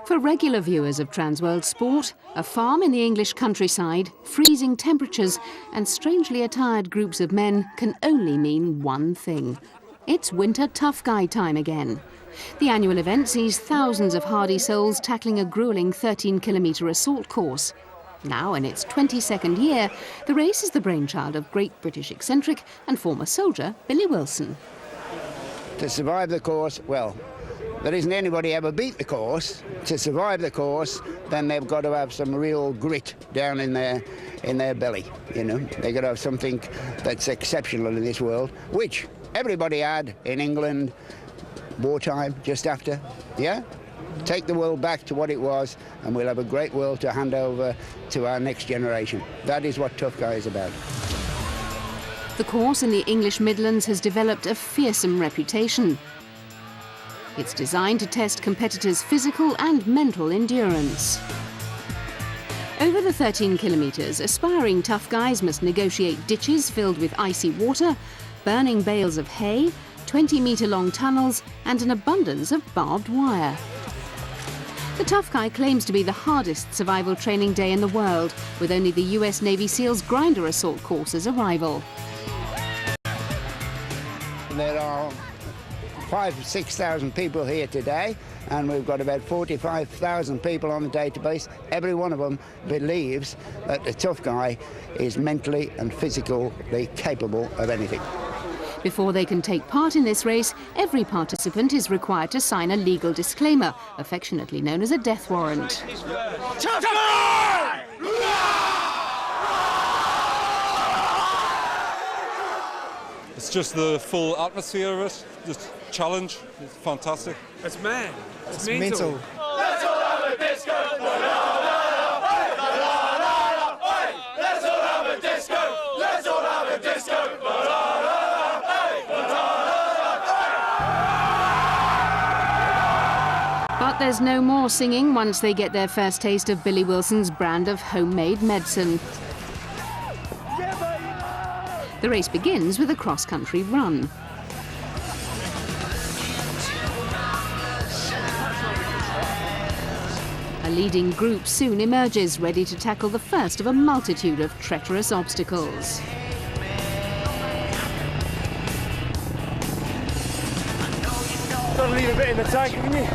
For regular viewers of Transworld Sport, a farm in the English countryside, freezing temperatures and strangely attired groups of men can only mean one thing. It's winter tough guy time again. The annual event sees thousands of hardy souls tackling a gruelling 13-kilometre assault course. Now in its 22nd year, the race is the brainchild of great British eccentric and former soldier Billy Wilson. To survive the course, well, there isn't anybody ever beat the course. To survive the course, then they've got to have some real grit down in their belly, you know. They've got to have something that's exceptional in this world, which everybody had in England, wartime, just after, yeah? Take the world back to what it was, and we'll have a great world to hand over to our next generation. That is what Tough Guy is about. The course in the English Midlands has developed a fearsome reputation. It's designed to test competitors' physical and mental endurance. Over the 13 kilometres, aspiring tough guys must negotiate ditches filled with icy water, burning bales of hay, 20-metre-long tunnels and an abundance of barbed wire. The Tough Guy claims to be the hardest survival training day in the world, with only the US Navy SEALs Grinder assault course as a rival. There are 5,000 to 6,000 people here today, and we've got about 45,000 people on the database. Every one of them believes that the Tough Guy is mentally and physically capable of anything. Before they can take part in this race, every participant is required to sign a legal disclaimer, affectionately known as a death warrant. Tough Guy! It's just the full atmosphere of it, this challenge. It's fantastic. It's mad. It's mental. Let's all have a disco. Let's all have a disco. Let's all have a disco. But there's no more singing once they get their first taste of Billy Wilson's brand of homemade medicine. The race begins with a cross-country run. A leading group soon emerges, ready to tackle the first of a multitude of treacherous obstacles. Got to leave a bit in the tank, haven't you?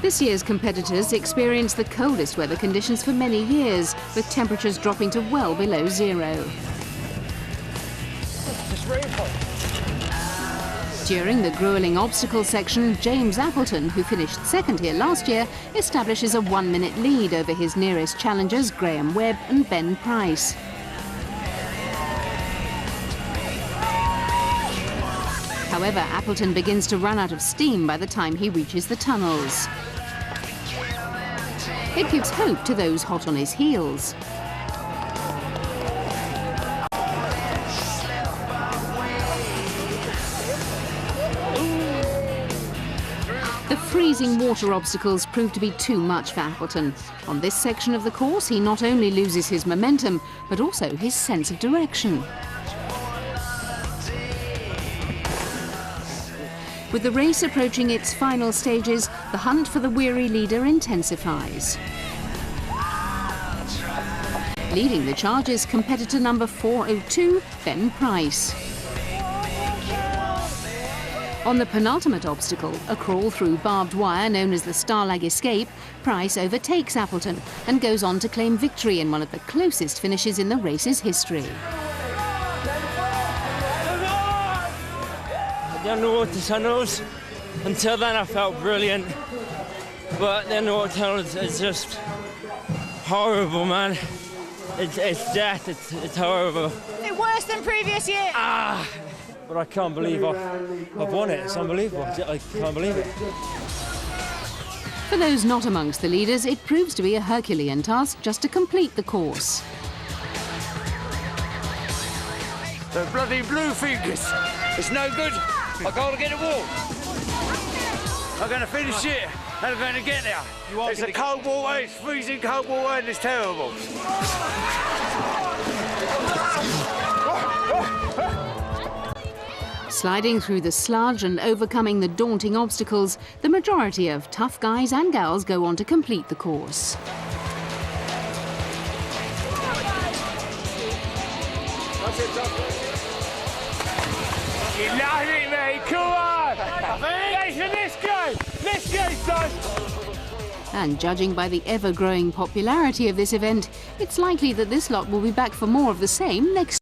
This year's competitors experienced the coldest weather conditions for many years, with temperatures dropping to well below zero. During the gruelling obstacle section, James Appleton, who finished second here last year, establishes a 1-minute lead over his nearest challengers, Graham Webb and Ben Price. However, Appleton begins to run out of steam by the time he reaches the tunnels. It gives hope to those hot on his heels. The freezing water obstacles prove to be too much for Appleton. On this section of the course, he not only loses his momentum, but also his sense of direction. With the race approaching its final stages, the hunt for the weary leader intensifies. Leading the charge is competitor number 402, Ben Price. On the penultimate obstacle, a crawl through barbed wire known as the Starlag Escape, Price overtakes Appleton and goes on to claim victory in one of the closest finishes in the race's history. The underwater tunnels, until then I felt brilliant, but the underwater tunnels is just horrible, man. It's death, it's horrible. Is it worse than previous year? But I can't believe I've won it. It's unbelievable. I can't believe it. For those not amongst the leaders, it proves to be a Herculean task just to complete the course. The bloody blue fingers. It's no good. I gotta get a walk. I'm gonna finish it and I'm gonna get there. It's a cold water, it's freezing cold water and it's terrible. Sliding through the sludge and overcoming the daunting obstacles, the majority of tough guys and gals go on to complete the course. You love it, mate. Come on. Let's go, son. And judging by the ever-growing popularity of this event, it's likely that this lot will be back for more of the same next year.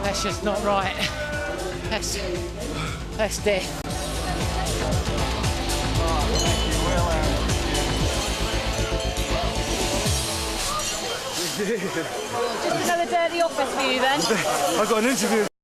That's just not right. That's death. Just another dirty office for you then. I got an interview.